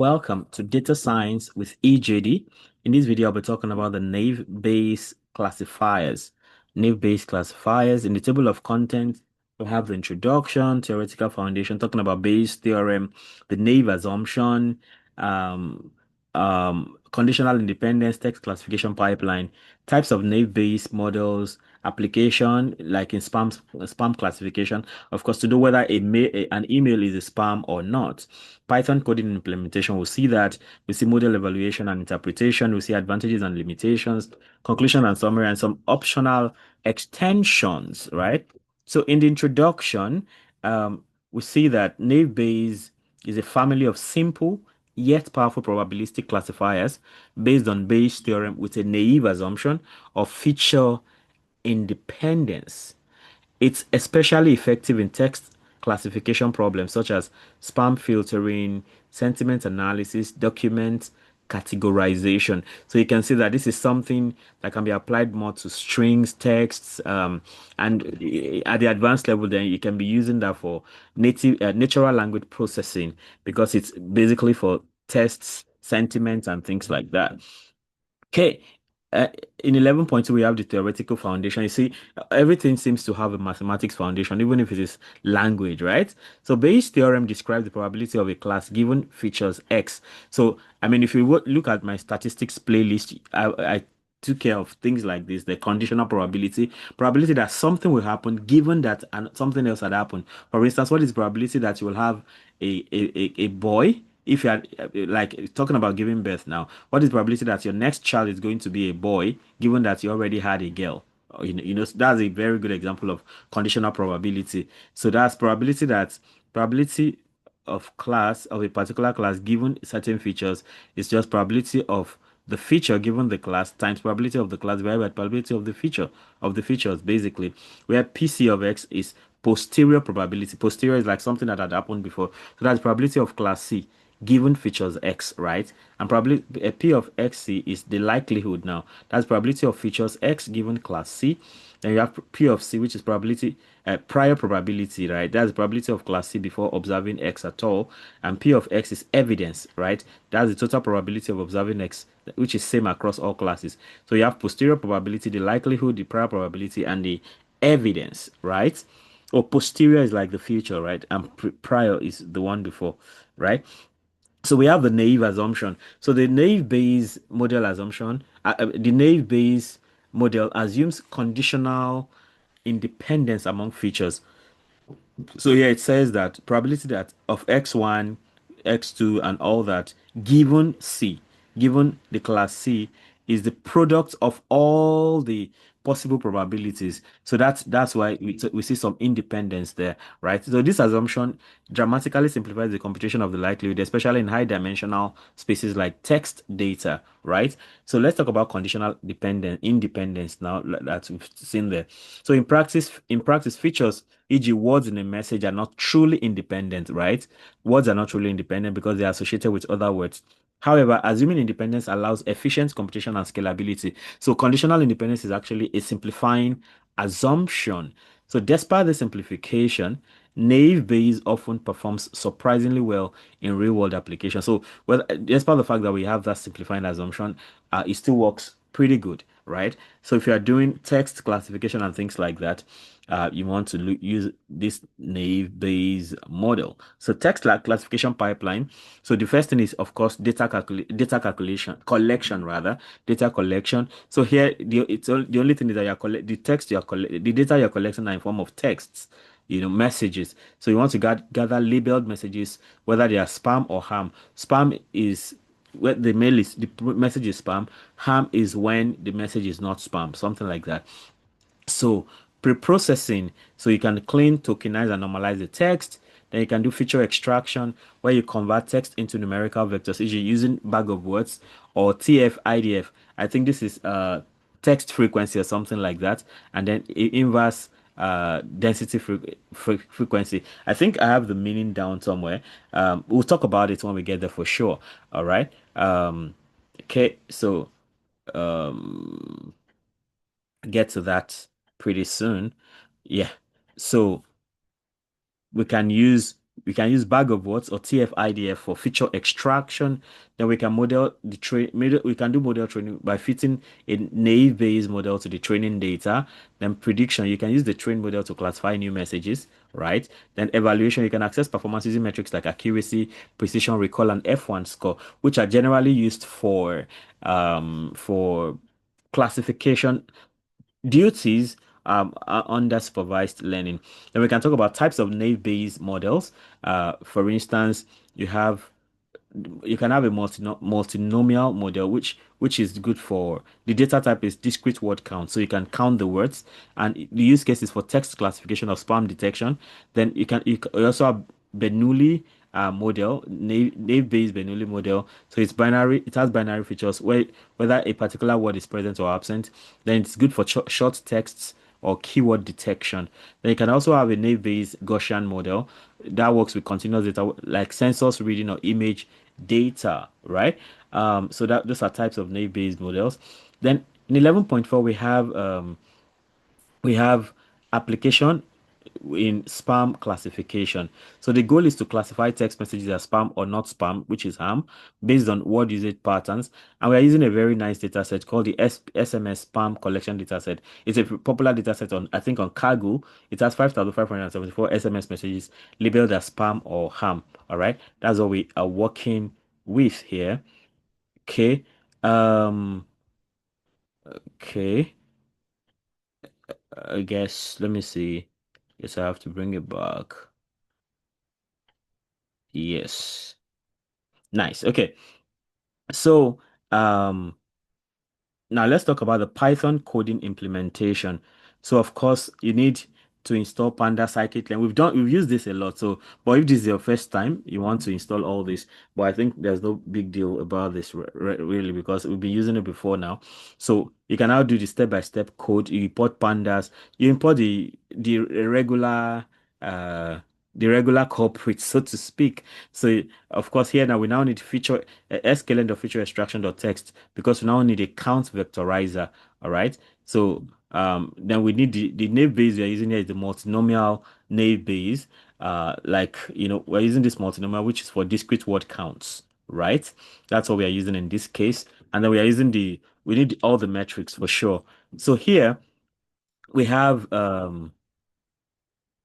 Welcome to Data Science with EJD. In this video, I'll be talking about the naive-Bayes classifiers. Naive-Bayes classifiers. In the table of contents, we have the introduction, theoretical foundation, talking about Bayes' theorem, the naive assumption, um, conditional independence, text classification pipeline, types of naive-Bayes models, application, like in spam classification, of course, to know whether an email is a spam or not. Python coding implementation, we'll see that. We see model evaluation and interpretation. We see advantages and limitations, conclusion and summary, and some optional extensions, right? So in the introduction, we see that naive Bayes is a family of simple yet powerful probabilistic classifiers based on Bayes' theorem with a naive assumption of feature independence. It's especially effective in text classification problems such as spam filtering, sentiment analysis, document categorization. So you can see that this is something that can be applied more to strings, texts, and at the advanced level, then you can be using that for natural language processing because it's basically for tests, sentiments, and things like that. Okay. Uh, in 11.2, we have the theoretical foundation. You see, everything seems to have a mathematics foundation, even if it is language, right? So Bayes' theorem describes the probability of a class given features X. So, I mean, if you look at my statistics playlist, I took care of things like this, the conditional probability that something will happen given that and something else had happened. For instance, what is the probability that you will have a boy? If you are like talking about giving birth now, what is the probability that your next child is going to be a boy, given that you already had a girl? So that's a very good example of conditional probability. So that's probability of class of a particular class given certain features is just probability of the feature given the class times probability of the class divided by probability of the feature of the features, basically, where PC of X is posterior probability. Posterior is like something that had happened before. So that's probability of class C given features X, right? And probably a P of XC is the likelihood now. That's probability of features X given class C. Then you have P of C, which is probability, prior probability, right? That's the probability of class C before observing X at all. And P of X is evidence, right? That's the total probability of observing X, which is same across all classes. So you have posterior probability, the likelihood, the prior probability, and the evidence, right? Or posterior is like the future, right? And prior is the one before, right? So we have the naive assumption. So the naive Bayes model assumption, the naive Bayes model assumes conditional independence among features. So here it says that probability that of x1, x2, and all that given C, given the class C, is the product of all the possible probabilities. So that's why we see some independence there, right? So this assumption dramatically simplifies the computation of the likelihood, especially in high dimensional spaces like text data, right? So let's talk about conditional independence now that we've seen there. So in practice, features, e.g., words in a message, are not truly independent, right? Words are not truly independent because they are associated with other words. However, assuming independence allows efficient computation and scalability. So conditional independence is actually a simplifying assumption. So despite the simplification, naive Bayes often performs surprisingly well in real-world applications. So, well, despite the fact that we have that simplifying assumption, it still works pretty good, right? So if you are doing text classification and things like that, you want to use this naive Bayes model. So text classification pipeline. So the first thing is, of course, data calculation collection rather data collection. So here the only thing is that the text the data you're collecting are in form of texts, messages. So you want to gather labeled messages, whether they are spam or ham. Spam is when the message is spam. Ham is when the message is not spam, something like that. So preprocessing, so you can clean, tokenize, and normalize the text. Then you can do feature extraction where you convert text into numerical vectors, e.g. using bag of words or TF-IDF. I think this is text frequency or something like that. And then inverse density frequency. I think I have the meaning down somewhere. We'll talk about it when we get there for sure. All right. Okay, so um get to that pretty soon. Yeah. So we can use We can use bag of words or TF-IDF for feature extraction. Then we can model the we can do model training by fitting a naive-based model to the training data. Then prediction, you can use the trained model to classify new messages, right? Then evaluation, you can access performance using metrics like accuracy, precision, recall, and F1 score, which are generally used for classification duties are under supervised learning. Then we can talk about types of naive-Bayes models. For instance, you have you can have a multinomial model, which is good for the data type is discrete word count, so you can count the words, and the use case is for text classification of spam detection. Then you also have Bernoulli model, naive-Bayes Bernoulli model. So it's binary, it has binary features where whether a particular word is present or absent. Then it's good for short texts or keyword detection. Then you can also have a naive-Bayes Gaussian model that works with continuous data like census reading or image data, right? So that those are types of naive-Bayes models. Then in 11.4 we have application in spam classification. So the goal is to classify text messages as spam or not spam, which is ham, based on word usage patterns. And we are using a very nice data set called the SMS spam collection data set. It's a popular data set on, I think, on Kaggle. It has 5,574 SMS messages labeled as spam or ham. All right. That's what we are working with here. Okay. Um, okay. I guess, let me see. Yes, I have to bring it back. Yes. Nice. Okay. So, now let's talk about the Python coding implementation. So of course you need to install Panda scikit-learn. We've used this a lot. So, but if this is your first time, you want to install all this. But I think there's no big deal about this really because we've been using it before now. So you can now do the step-by-step code. You import pandas. You import uh the regular culprit, so to speak. So of course here now we now need feature sklearn.feature extraction.text because we now need a count vectorizer. All right. So then we need the naive Bayes we are using here is the multinomial naive Bayes. Like we're using this multinomial which is for discrete word counts, right? That's what we are using in this case. And then we are using we need all the metrics for sure. So here we have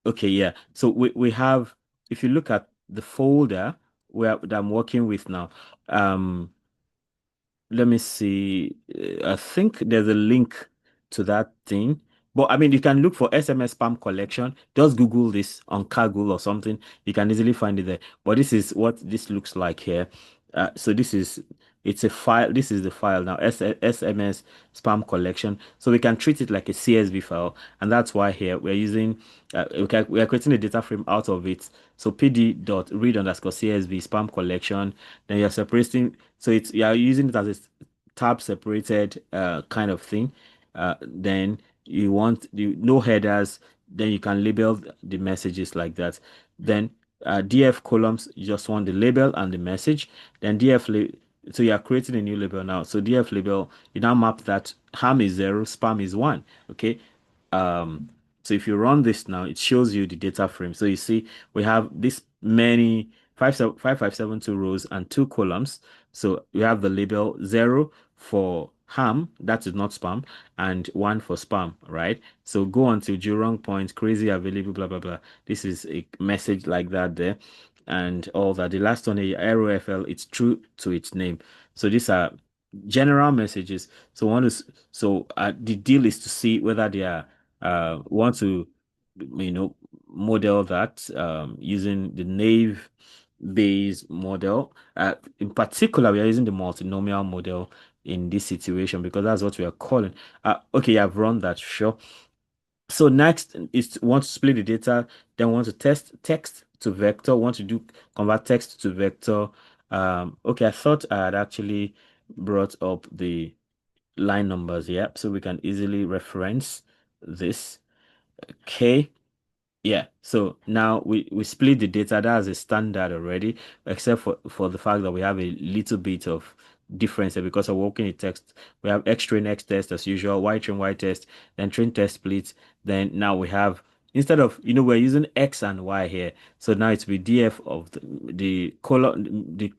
okay, yeah. So we have, if you look at the folder that I'm working with now, let me see. I think there's a link to that thing. But I mean, you can look for SMS spam collection. Just Google this on Kaggle or something. You can easily find it there. But this is what this looks like here. So it's a file. This is the file now, SMS spam collection. So we can treat it like a CSV file. And that's why here we're using, we are creating a data frame out of it. So pd.read_CSV spam collection. Then you're separating, so it's you are using it as a tab separated kind of thing. Then you want no headers, then you can label the messages like that. Then df columns, you just want the label and the message. Then so you are creating a new label now. So df label, you now map that ham is 0, spam is 1. Okay. Um, so if you run this now, it shows you the data frame. So you see we have this many 5572 rows and 2 columns. So we have the label 0 for ham, that is not spam, and 1 for spam, right? So go until wrong point, crazy available, blah blah blah. This is a message like that there, and all that. The last one, a ROFL, it's true to its name. So these are general messages. So the deal is to see whether they are want to model that using the naive Bayes model. In particular, we are using the multinomial model in this situation because that's what we are calling. Okay, I've run that, sure. So next is want to split the data, then want to test text to vector, want to do convert text to vector. Okay, I thought I had actually brought up the line numbers, yeah, so we can easily reference this. Okay. Yeah, so now we split the data. That's a standard already, except for the fact that we have a little bit of difference here because we're working in text. We have X train X test as usual, Y train Y test, then train test split. Then now we have instead of, we're using X and Y here. So now it's be df of the column, the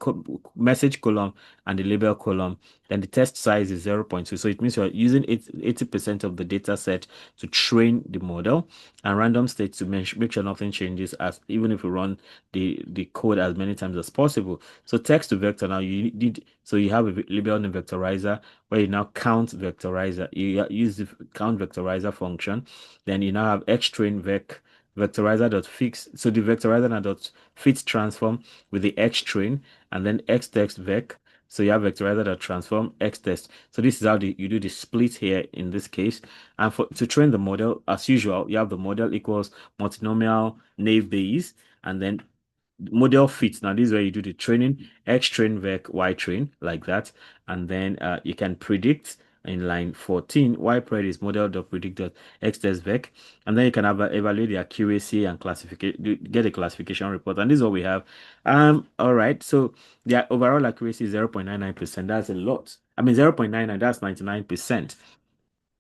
message column and the label column. Then the test size is 0.2. So it means you're using 80% of the data set to train the model, and random state to make sure nothing changes, as even if you run the code as many times as possible. So text to vector, now you need, so you have a label named vectorizer where you now count vectorizer. You use the count vectorizer function. Then you now have xtrain vectorizer dot fix. So the vectorizer now dot fit transform with the xtrain, and then xtext vec. So you have vectorizer dot transform xtext. So this is how you do the split here in this case. And for to train the model, as usual, you have the model equals multinomial naive bayes, and then model fit. Now this is where you do the training, x train vec y train, like that. And then you can predict in line 14 y pred is model dot predict dot x test vec, and then you can have evaluate the accuracy and classification, get a classification report. And this is what we have. All right, so the overall accuracy is 0.99%. That's a lot. I mean, 0.99, that's 99%.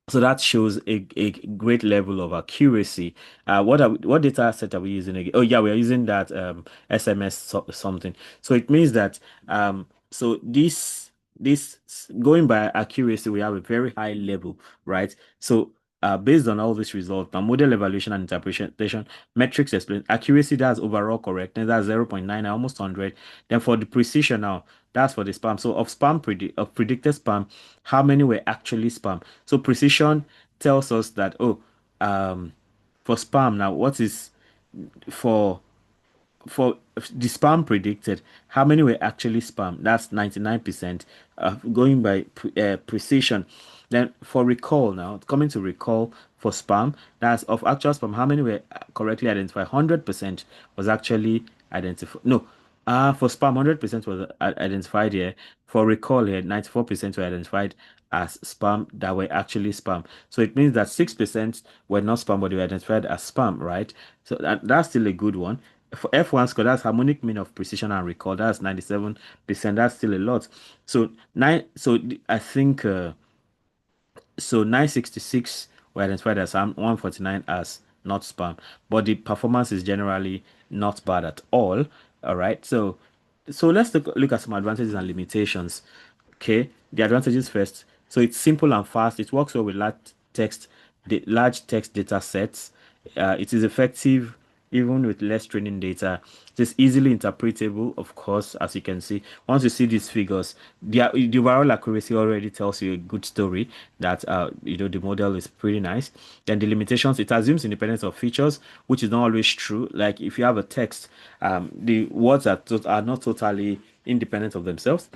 So that shows a great level of accuracy. What data set are we using again? Oh yeah, we are using that SMS something. So it means that so this going by accuracy, we have a very high level, right? So based on all these results, now model evaluation and interpretation metrics explain accuracy, that's overall correctness, that's 0.9, almost 100. Then for the precision now, that's for the spam. So of predicted spam, how many were actually spam? So precision tells us that, oh, for spam now, what is for the spam predicted, how many were actually spam? That's 99%, going by precision. Then for recall now, coming to recall for spam, that's of actual spam, how many were correctly identified? 100% was actually identified. No, for spam, 100% was identified here. For recall here, 94% were identified as spam that were actually spam. So it means that 6% were not spam, but they were identified as spam, right? So that's still a good one. For F1 score, that's harmonic mean of precision and recall. That's 97%. That's still a lot. So I think so 966 were identified as spam, 149 as not spam, but the performance is generally not bad at all. All right. So let's look at some advantages and limitations. Okay, the advantages first. So it's simple and fast. It works well with text, large text data sets. It is effective even with less training data. It is easily interpretable, of course, as you can see. Once you see these figures, the overall accuracy already tells you a good story that the model is pretty nice. Then the limitations, it assumes independence of features, which is not always true. Like if you have a text, the words are not totally independent of themselves.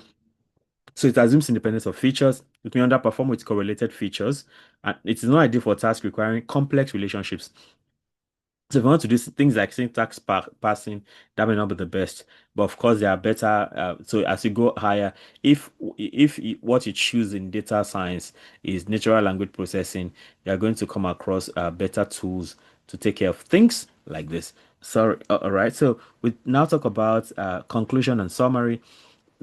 So it assumes independence of features. It may underperform with correlated features, and it is not ideal for tasks requiring complex relationships. So if you want to do things like syntax passing, that may not be the best. But of course, there are better. So as you go higher, if what you choose in data science is natural language processing, you are going to come across better tools to take care of things like this. Sorry. All right. So we now talk about conclusion and summary.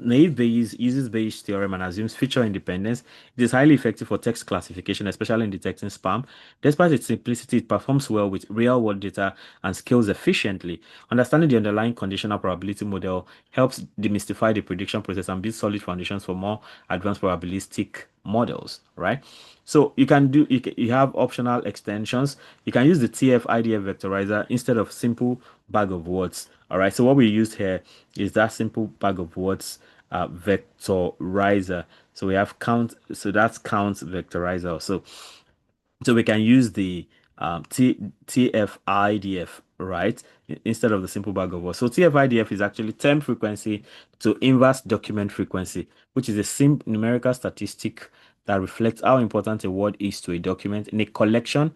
Naive Bayes uses Bayes' theorem and assumes feature independence. It is highly effective for text classification, especially in detecting spam. Despite its simplicity, it performs well with real-world data and scales efficiently. Understanding the underlying conditional probability model helps demystify the prediction process and build solid foundations for more advanced probabilistic models, right? So you have optional extensions. You can use the TF IDF vectorizer instead of simple bag of words. All right. So what we used here is that simple bag of words vectorizer. So we have count. So that's count vectorizer. So we can use the TF-IDF, right? Instead of the simple bag of words. So TF-IDF is actually term frequency to inverse document frequency, which is a simple numerical statistic that reflects how important a word is to a document in a collection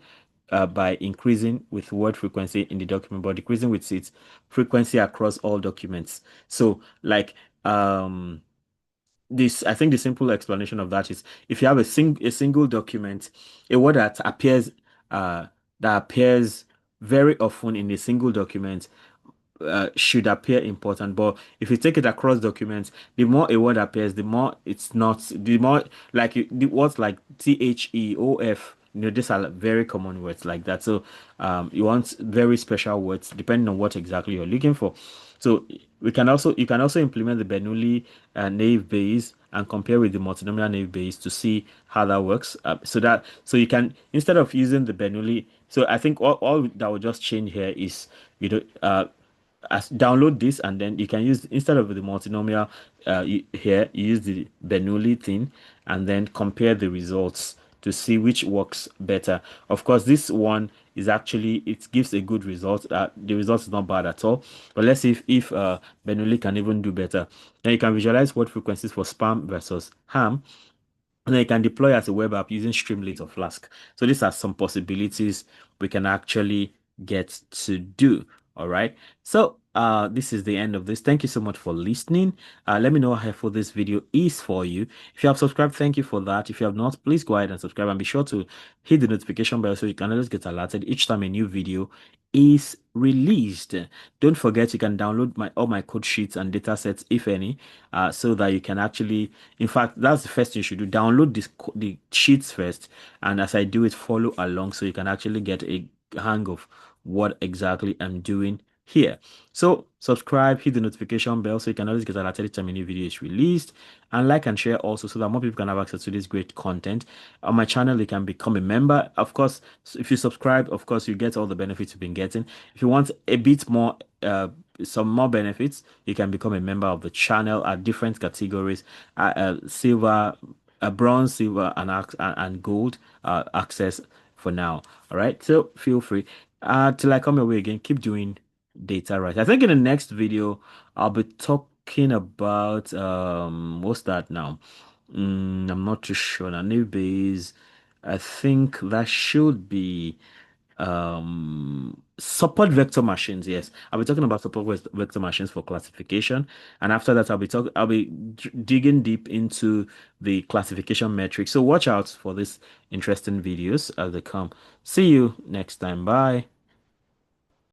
by increasing with word frequency in the document, but decreasing with its frequency across all documents. So like this, I think the simple explanation of that is if you have a single document, a word that appears very often in a single document should appear important. But if you take it across documents, the more a word appears, the more it's not, the more like the words like THEOF these are very common words like that. So you want very special words depending on what exactly you're looking for. So you can also implement the Bernoulli naive Bayes and compare with the multinomial naive Bayes to see how that works. So you can, instead of using the Bernoulli, so I think all that will just change here is you know as download this, and then you can use, instead of the multinomial here, you use the Bernoulli thing and then compare the results to see which works better. Of course, this one is actually, it gives a good result. The result is not bad at all. But let's see if Bernoulli can even do better. Then you can visualize word frequencies for spam versus ham, and then you can deploy as a web app using Streamlit or Flask. So these are some possibilities we can actually get to do. All right. So this is the end of this. Thank you so much for listening. Let me know how helpful this video is for you. If you have subscribed, thank you for that. If you have not, please go ahead and subscribe, and be sure to hit the notification bell so you can always get alerted each time a new video is released. Don't forget, you can download all my code sheets and data sets, if any, so that you can actually, in fact, that's the first thing you should do. Download the sheets first, and as I do it, follow along so you can actually get a hang of what exactly I'm doing here. So subscribe, hit the notification bell so you can always get alerted every time a new video is released, and like and share also so that more people can have access to this great content. On my channel, you can become a member. Of course, if you subscribe, of course, you get all the benefits you've been getting. If you want a bit more, some more benefits, you can become a member of the channel at different categories, silver, bronze, silver, and gold access for now. All right, so feel free. Till I come your way again, keep doing data right. I think in the next video, I'll be talking about what's that now? I'm not too sure. Now, new base, I think that should be support vector machines. Yes, I'll be talking about support vector machines for classification, and after that I'll be digging deep into the classification metrics. So watch out for these interesting videos as they come. See you next time. Bye.